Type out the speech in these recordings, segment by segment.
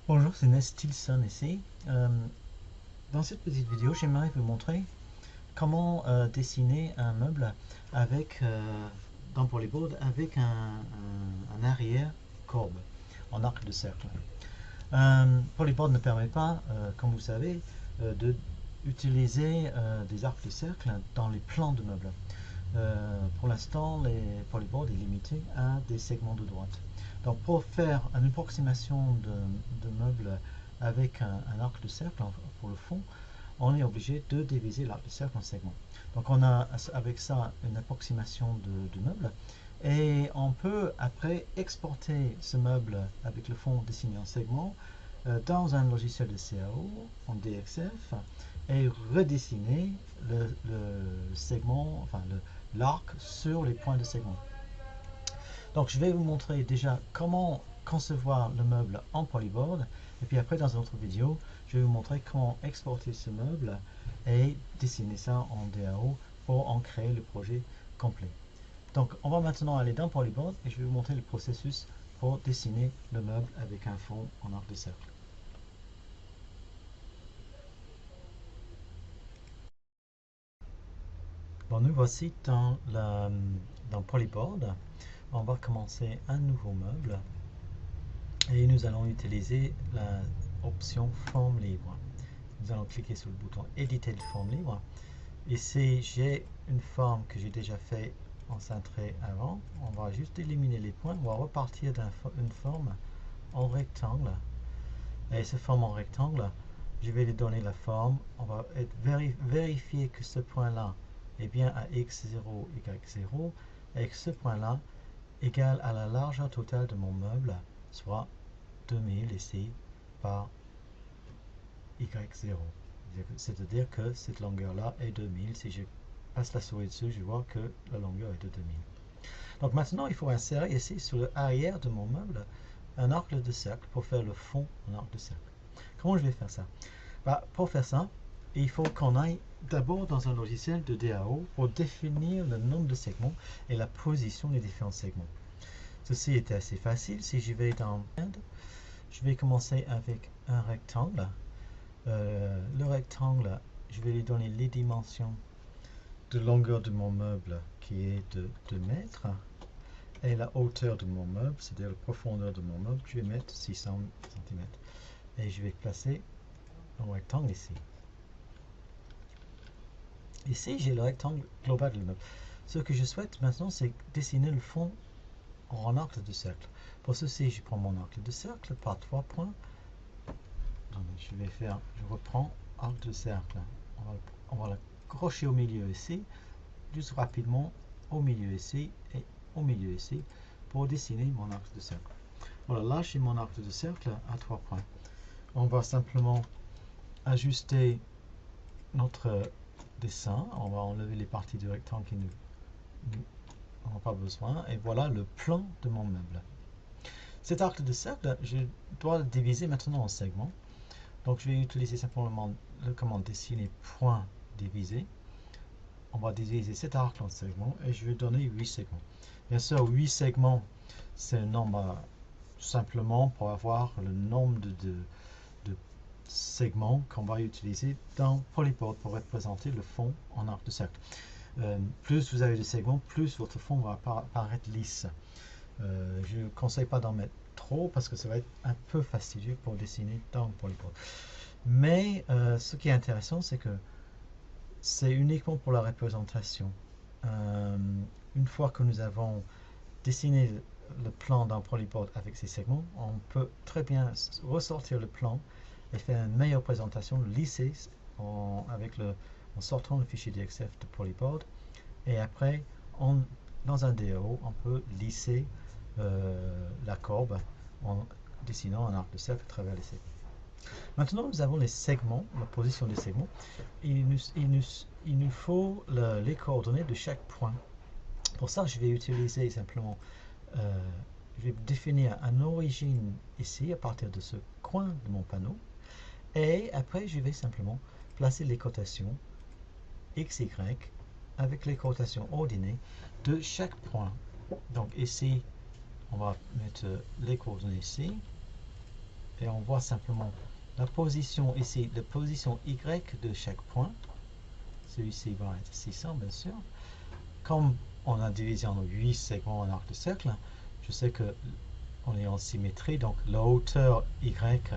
Bonjour, c'est Nestilson ici. Dans cette petite vidéo, j'aimerais vous montrer comment dessiner un meuble avec, dans Polyboard avec un arrière courbe en arc de cercle. Polyboard ne permet pas, comme vous savez, d'utiliser des arcs de cercle dans les plans de meubles. Pour l'instant, les Polyboard est limité à des segments de droite. Donc pour faire une approximation de meubles avec un arc de cercle pour le fond, on est obligé de diviser l'arc de cercle en segments. Donc on a avec ça une approximation de meubles et on peut après exporter ce meuble avec le fond dessiné en segments dans un logiciel de CAO en DXF et redessiner le segment, enfin l'arc sur les points de segment. Donc je vais vous montrer déjà comment concevoir le meuble en Polyboard et puis après dans une autre vidéo je vais vous montrer comment exporter ce meuble et dessiner ça en DAO pour en créer le projet complet. Donc on va maintenant aller dans Polyboard et je vais vous montrer le processus pour dessiner le meuble avec un fond en arc de cercle. Bon, nous voici dans Polyboard. On va commencer un nouveau meuble et nous allons utiliser l'option forme libre. Nous allons cliquer sur le bouton éditer de forme libre. Ici j'ai une forme que j'ai déjà fait en cintré avant. On va juste éliminer les points. On va repartir d'une forme en rectangle. Et cette forme en rectangle, je vais lui donner la forme. On va vérifier que ce point là est bien à x0, y0 et que ce point là égale à la largeur totale de mon meuble, soit 2000 ici par y0. C'est-à-dire que cette longueur-là est 2000. Si je passe la souris dessus, je vois que la longueur est de 2000. Donc maintenant, il faut insérer ici sur l'arrière de mon meuble un arc de cercle pour faire le fond en arc de cercle. Comment je vais faire ça? Pour faire ça, il faut qu'on aille d'abord dans un logiciel de DAO pour définir le nombre de segments et la position des différents segments. Ceci est assez facile. Si je vais dans Add, je vais commencer avec un rectangle. Le rectangle, je vais lui donner les dimensions de longueur de mon meuble qui est de 2 mètres et la hauteur de mon meuble, c'est-à-dire la profondeur de mon meuble, je vais mettre 600 cm et je vais placer un rectangle ici. Ici, j'ai le rectangle global du meuble. Ce que je souhaite maintenant, c'est dessiner le fond en arc de cercle. Pour ceci, je prends mon arc de cercle par 3 points. Je reprends arc de cercle. On va l'accrocher au milieu ici, juste rapidement au milieu ici et au milieu ici pour dessiner mon arc de cercle. Voilà, là j'ai mon arc de cercle à 3 points. On va simplement ajuster notre dessin. On va enlever les parties du rectangle qui nous n'ont pas besoin. Et voilà le plan de mon meuble. Cet arc de cercle, je dois le diviser maintenant en segments. Donc je vais utiliser simplement le commande dessiner point diviser. On va diviser cet arc en segments et je vais donner 8 segments. Bien sûr, 8 segments, c'est un nombre simplement pour avoir le nombre de segments qu'on va utiliser dans Polyboard pour représenter le fond en arc de cercle. Plus vous avez de segments, plus votre fond va paraître lisse. Je ne conseille pas d'en mettre trop parce que ça va être un peu fastidieux pour dessiner dans Polyboard. Mais ce qui est intéressant, c'est que c'est uniquement pour la représentation. Une fois que nous avons dessiné le plan dans Polyboard avec ces segments, on peut très bien ressortir le plan et faire une meilleure présentation lissée en sortant le fichier DXF de Polyboard. Et après, dans un DAO, on peut lisser la courbe en dessinant un arc de cercle à travers les segments. Maintenant, nous avons les segments, la position des segments. Il nous faut les coordonnées de chaque point. Pour ça, je vais utiliser simplement, je vais définir une origine ici à partir de ce coin de mon panneau. Et après, je vais simplement placer les cotations x, y avec les cotations ordonnées de chaque point. Donc ici, on va mettre les coordonnées ici. et on voit simplement la position ici, la position Y de chaque point. Celui-ci va être 600 bien sûr. Comme on a divisé en 8 segments en arc de cercle, je sais que on est en symétrie, donc la hauteur Y,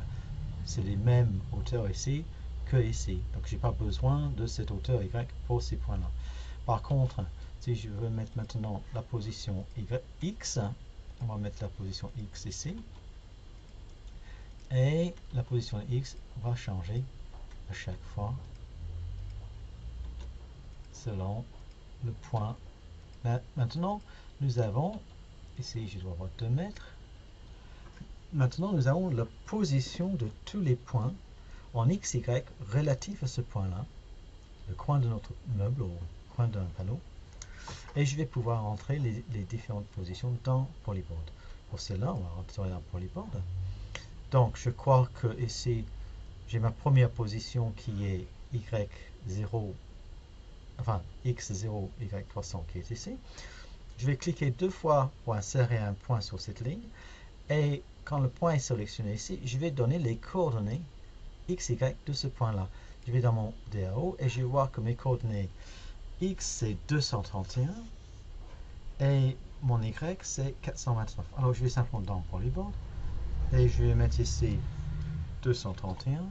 c'est les mêmes hauteurs ici que ici. Donc j'ai pas besoin de cette hauteur Y pour ces points-là. Par contre, si je veux mettre maintenant la position X, on va mettre la position X ici. Et la position X va changer à chaque fois selon le point. Maintenant, nous avons, ici je dois avoir 2 mètres. Maintenant, nous avons la position de tous les points en X, Y relatifs à ce point-là, le coin de notre meuble ou coin d'un panneau. Et je vais pouvoir entrer les différentes positions dans Polyboard. Pour cela, on va rentrer dans Polyboard. Donc, je crois que ici, j'ai ma première position qui est Y0, enfin X0, Y300 qui est ici. Je vais cliquer 2 fois pour insérer un point sur cette ligne. Et quand le point est sélectionné ici, je vais donner les coordonnées X, Y de ce point-là. Je vais dans mon DAO et je vais voir que mes coordonnées X c'est 231 et mon Y c'est 429. Alors je vais simplement dans Polyboard et je vais mettre ici 231.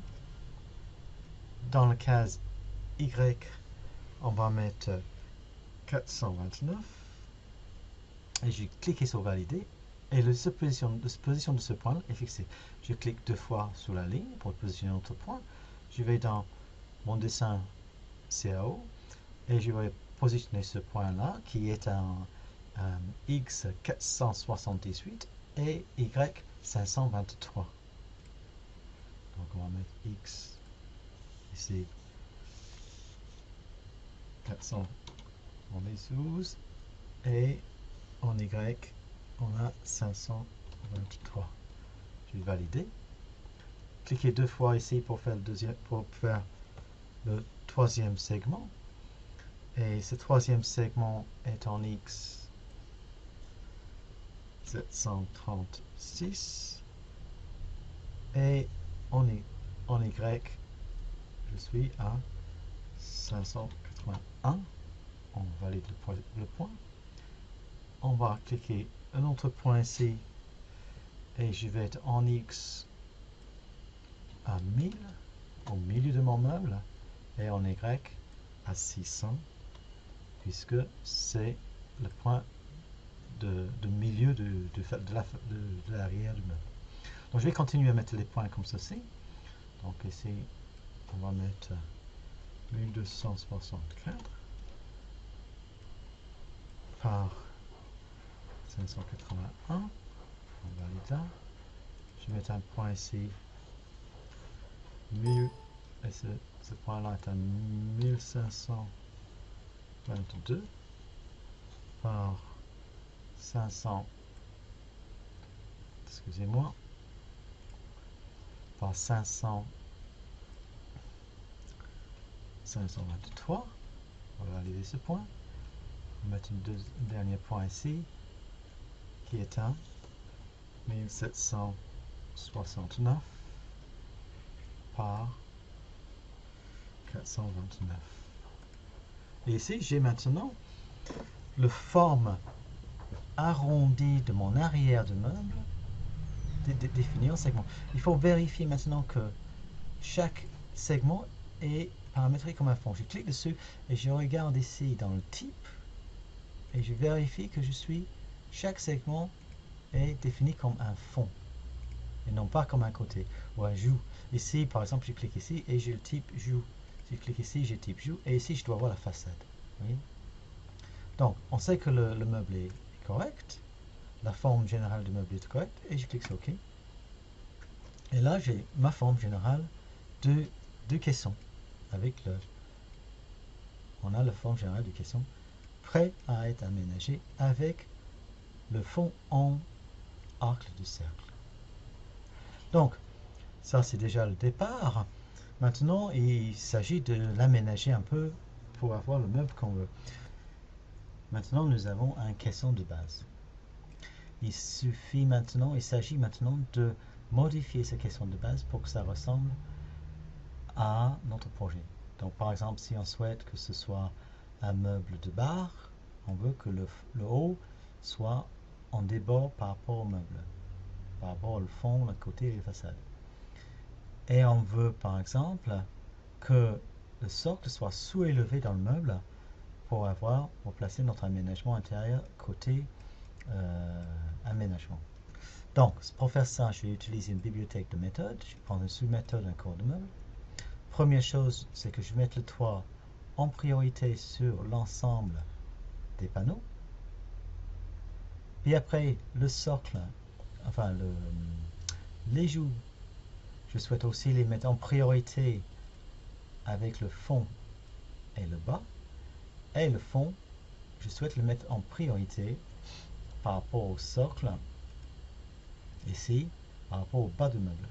Dans la case Y, on va mettre 429 et je vais cliquer sur valider et la position de ce point est fixée. Je clique 2 fois sur la ligne pour positionner notre point. Je vais dans mon dessin CAO et je vais positionner ce point là qui est un X 478 et Y 523. Donc on va mettre X ici 400, on les sous et en Y on a 523. Je vais valider. Cliquez 2 fois ici pour faire le troisième segment. Et ce troisième segment est en X 736 et en Y je suis à 581. On valide le point. On va cliquer un autre point ici et je vais être en X à 1000 au milieu de mon meuble et en Y à 600 puisque c'est le point de milieu de l'arrière du meuble. Donc je vais continuer à mettre les points comme ceci. Donc ici on va mettre 1264 par 581. On valide là. Je vais mettre un point ici. 1000 et ce point là est à 1522 par 500, excusez-moi, par 523. On va valider ce point. On va mettre un dernier point ici qui est à 1769 par 429. Et ici, j'ai maintenant la forme arrondie de mon arrière de meuble définie en segment. Il faut vérifier maintenant que chaque segment est paramétré comme un fond. Je clique dessus et je regarde ici dans le type et je vérifie que chaque segment est défini comme un fond et non pas comme un côté ou un joue. Ici, par exemple, je clique ici et j'ai le type joue. Si je clique ici, j'ai le type joue et ici, je dois voir la façade. Oui. Donc, on sait que le meuble est correct, la forme générale du meuble est correcte et je clique sur OK. Et là, j'ai ma forme générale de caisson avec on a la forme générale du caisson prêt à être aménagé avec le fond en arc de cercle. Donc, ça c'est déjà le départ. Maintenant, il s'agit de l'aménager un peu pour avoir le meuble qu'on veut. Maintenant, nous avons un caisson de base. il suffit maintenant, il s'agit maintenant de modifier ces questions de base pour que ça ressemble à notre projet. Donc par exemple, si on souhaite que ce soit un meuble de bar, on veut que le haut soit en débord par rapport au meuble, par rapport au fond, le côté et les façades. Et on veut par exemple que le socle soit sous-élevé dans le meuble pour placer notre aménagement intérieur côté aménagement. Donc pour faire ça, je vais utiliser une bibliothèque de méthodes. Je vais prendre une sous-méthode, un corps de meuble. Première chose, c'est que je vais mettre le toit en priorité sur l'ensemble des panneaux. Puis après, le socle, enfin les joues, je souhaite aussi les mettre en priorité avec le fond et le bas. Et le fond, je souhaite le mettre en priorité par rapport au socle, ici, par rapport au bas du meuble.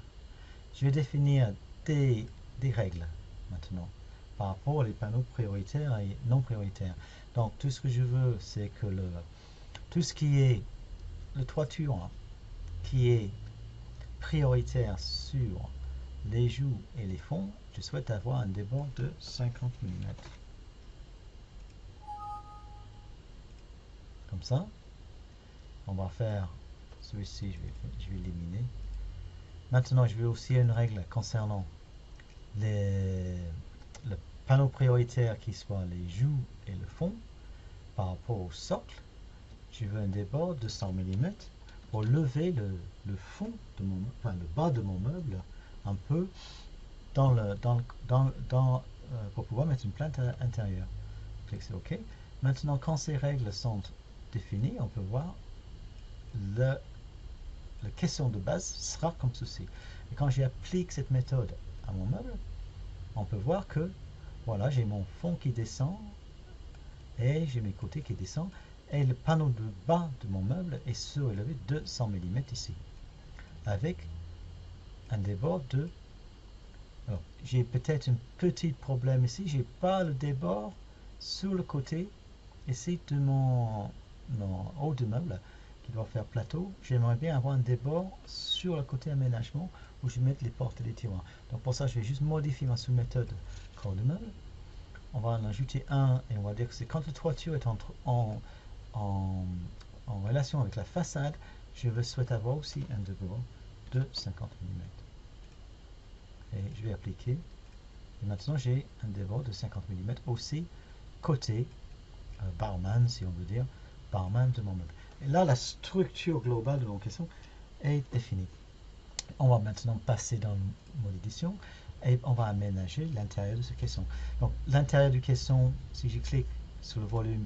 Je vais définir des règles maintenant par rapport aux panneaux prioritaires et non prioritaires. Donc tout ce que je veux, c'est que tout ce qui est le toiture qui est prioritaire sur les joues et les fonds, je souhaite avoir un débord de 50 mm. Comme ça, on va faire celui-ci, je vais éliminer. Maintenant, je vais aussi une règle concernant le panneau prioritaire qui soit les joues et le fond par rapport au socle. Je veux un débord de 100 mm pour lever le fond de le bas de mon meuble un peu pour pouvoir mettre une plainte intérieure. Clique sur OK. Maintenant, quand ces règles sont définies, on peut voir la question de base sera comme ceci. Et quand j'applique cette méthode à mon meuble, on peut voir que voilà, j'ai mon fond qui descend et j'ai mes côtés qui descendent et le panneau de bas de mon meuble est surélevé de 100 mm ici avec un débord de... Alors, j'ai peut-être un petit problème ici, j'ai pas le débord sur le côté ici de mon haut de meuble qui doit faire plateau. J'aimerais bien avoir un débord sur le côté aménagement où je vais mettre les portes et les tiroirs. Donc pour ça, je vais juste modifier ma sous-méthode corps de meuble. On va en ajouter un et on va dire que c'est quand la toiture est en relation avec la façade, je souhaite avoir aussi un débord de 50 mm. Et je vais appliquer. Et maintenant, j'ai un débord de 50 mm aussi côté barman, si on veut dire, barman de mon meuble. Et là, la structure globale de mon caisson est définie. On va maintenant passer dans le mode édition et on va aménager l'intérieur de ce caisson. Donc, l'intérieur du caisson, si je clique sur le volume,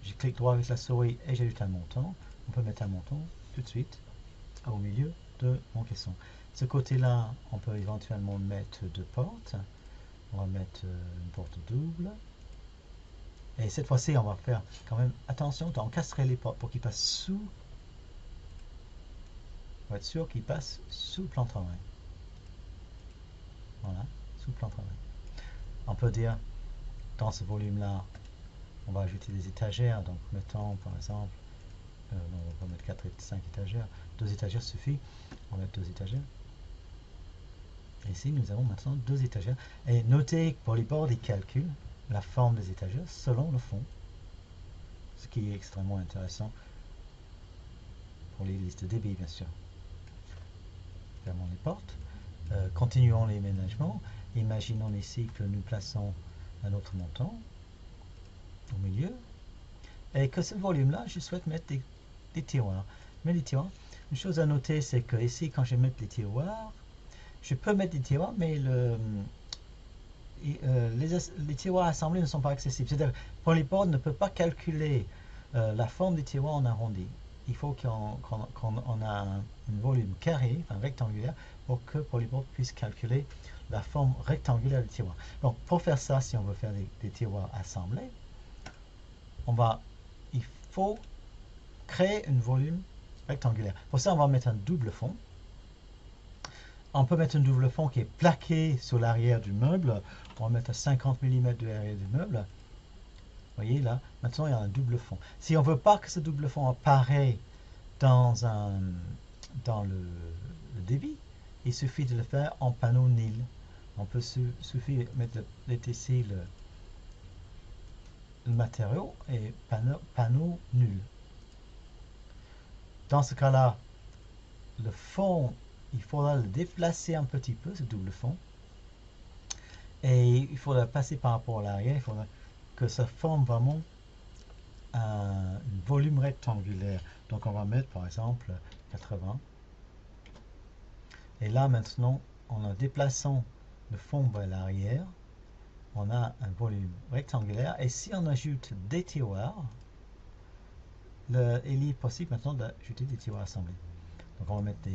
je clique droit avec la souris et j'ajoute un montant. On peut mettre un montant tout de suite au milieu de mon caisson. Ce côté-là, on peut éventuellement mettre deux portes. On va mettre une porte double. Et cette fois-ci, on va faire quand même attention, on casserait les portes pour qu'ils passent sous. On va être sûr qu'ils passent sous le plan de travail. Voilà, sous le plan de travail. On peut dire, dans ce volume-là, on va ajouter des étagères. Donc, mettons par exemple, non, on va mettre 4 et 5 étagères. 2 étagères suffit. On va mettre 2 étagères. Et ici, nous avons maintenant 2 étagères. Et notez que pour les bords, ils calculent la forme des étagères selon le fond. Ce qui est extrêmement intéressant pour les listes de débit, bien sûr. Fermons les portes. Continuons les ménagements. Imaginons ici que nous plaçons un autre montant au milieu. Et que ce volume-là, je souhaite mettre des tiroirs. Mais les tiroirs, une chose à noter, c'est que ici, quand je vais mettre les tiroirs, je peux mettre des tiroirs, mais les tiroirs assemblés ne sont pas accessibles. C'est-à-dire, Polyboard ne peut pas calculer la forme des tiroirs en arrondi. Il faut qu'on a un volume carré, enfin rectangulaire, pour que Polyboard puisse calculer la forme rectangulaire des tiroirs. Donc, pour faire ça, si on veut faire des tiroirs assemblés, il faut créer un volume rectangulaire. Pour ça, on va mettre un double fond. On peut mettre un double fond qui est plaqué sur l'arrière du meuble. On va mettre à 50 mm de l'arrière du meuble. Vous voyez là, maintenant il y a un double fond. Si on ne veut pas que ce double fond apparaît dans, dans le débit, il suffit de le faire en panneau nil. On peut suffit de mettre ici le matériau et panneau nul. Dans ce cas-là, le fond, il faudra le déplacer un petit peu, ce double fond. Et il faudra passer par rapport à l'arrière, il faudra que ça forme vraiment un volume rectangulaire. Donc on va mettre par exemple 80. Et là maintenant, en déplaçant le fond vers l'arrière, on a un volume rectangulaire. Et si on ajoute des tiroirs, il est possible maintenant d'ajouter des tiroirs assemblés. Donc on va mettre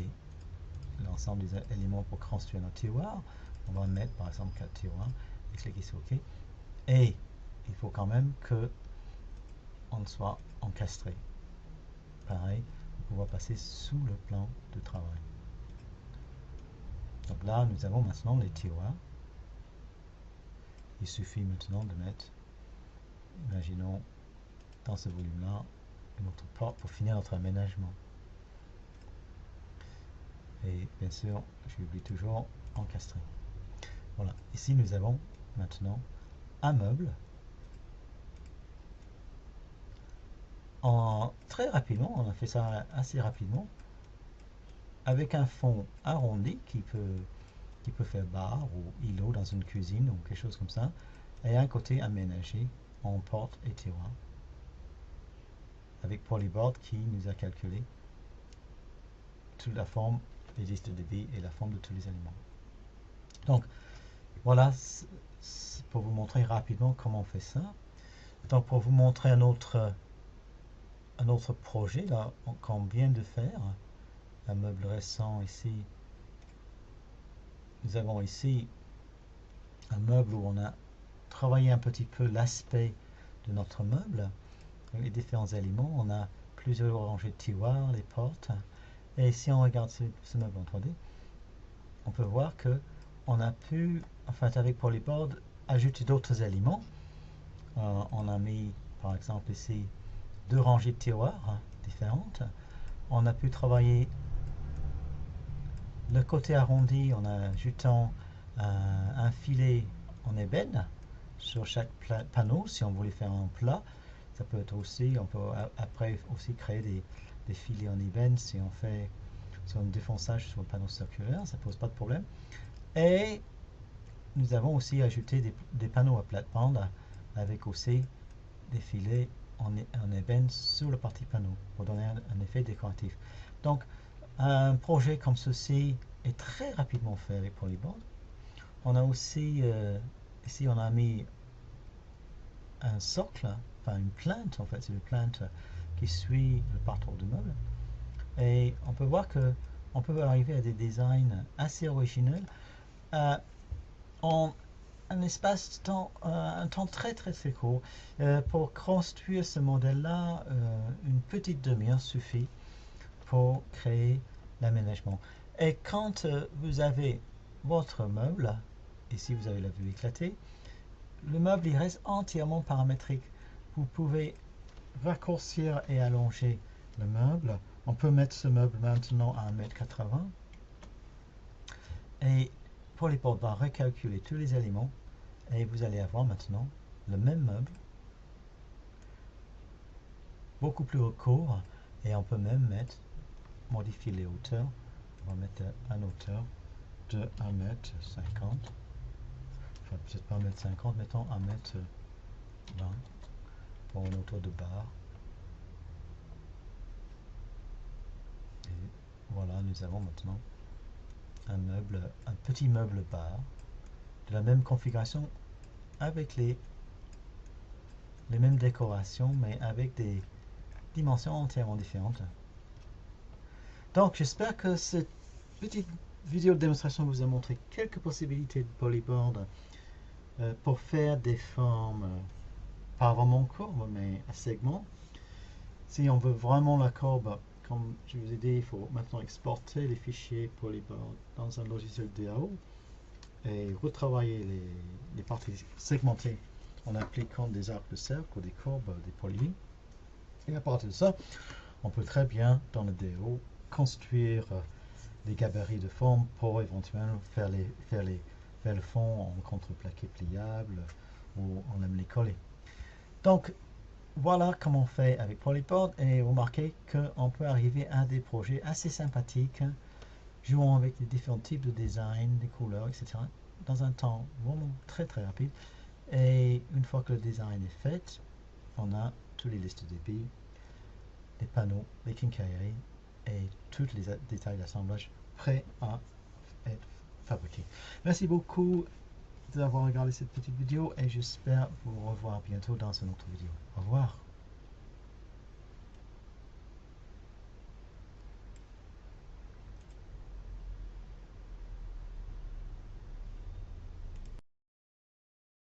l'ensemble des éléments pour construire nos tiroirs. On va mettre par exemple 4 tiroirs et cliquer sur OK. Et il faut quand même que on soit encastré. Pareil, pour pouvoir passer sous le plan de travail. Donc là, nous avons maintenant les tiroirs. Il suffit maintenant de mettre, imaginons, dans ce volume-là, notre porte pour finir notre aménagement. Et bien sûr, j'oublie toujours encastrer. Voilà, ici nous avons maintenant un meuble. Très rapidement, on a fait ça assez rapidement, avec un fond arrondi qui peut faire bar ou îlot dans une cuisine ou quelque chose comme ça, et un côté aménagé en porte et tiroir, avec Polyboard qui nous a calculé toute la forme des listes de débit et la forme de tous les éléments. Donc voilà, c'est pour vous montrer rapidement comment on fait ça. Donc pour vous montrer un autre projet là qu'on vient de faire, un meuble récent ici. Nous avons ici un meuble où on a travaillé un petit peu l'aspect de notre meuble, les différents éléments. On a plusieurs rangées de tiroirs, les portes. Et si on regarde ce meuble en 3D, on peut voir que on a pu, en fait, avec Polyboard, ajouter d'autres éléments. On a mis, par exemple, ici, 2 rangées de tiroirs différentes. On a pu travailler le côté arrondi en ajoutant un filet en ébène sur chaque panneau. Si on voulait faire un plat, ça peut être aussi, on peut après aussi créer des filets en ébène si on fait sur un défonçage sur un panneau circulaire, ça pose pas de problème. Et nous avons aussi ajouté des panneaux à plate-bande avec aussi des filets en ébène sur la partie panneau pour donner un effet décoratif. Donc un projet comme ceci est très rapidement fait avec Polyboard. On a aussi ici on a mis un socle, enfin une plinthe, en fait c'est une plinthe qui suit le parcours du meuble, et on peut voir que on peut arriver à des designs assez originaux en un espace de temps, un temps très court. Pour construire ce modèle là, une petite demi-heure suffit pour créer l'aménagement. Et quand vous avez votre meuble, ici vous avez la vue éclatée, le meuble il reste entièrement paramétrique. Vous pouvez raccourcir et allonger le meuble. On peut mettre ce meuble maintenant à 1,80 m. Et Polyboard va recalculer tous les éléments et vous allez avoir maintenant le même meuble, beaucoup plus court, et on peut même modifier les hauteurs. On va mettre une hauteur de 1,50 m. Enfin, peut-être pas 1,50 m, mettons 1,20 m pour une hauteur de barre. Et voilà, nous avons maintenant un petit meuble bar de la même configuration avec les mêmes décorations, mais avec des dimensions entièrement différentes. Donc j'espère que cette petite vidéo de démonstration vous a montré quelques possibilités de Polyboard pour faire des formes pas vraiment courbes mais à segments. Si on veut vraiment la courbe, comme je vous ai dit, il faut maintenant exporter les fichiers Polyboard dans un logiciel DAO et retravailler les parties segmentées en appliquant des arcs de cercle ou des courbes, des polylignes. Et à partir de ça, on peut très bien dans le DO construire des gabarits de forme pour éventuellement faire le fond en contreplaqué pliable ou on aime les coller. Donc voilà comment on fait avec Polypod et remarquez qu'on peut arriver à des projets assez sympathiques jouant avec les différents types de design, des couleurs, etc. dans un temps vraiment très rapide. Et une fois que le design est fait, on a toutes les listes de billes, les panneaux, les quincailleries et tous les détails d'assemblage prêts à être fabriqués. Merci beaucoup d'avoir regardé cette petite vidéo et j'espère vous revoir bientôt dans une autre vidéo. Au revoir.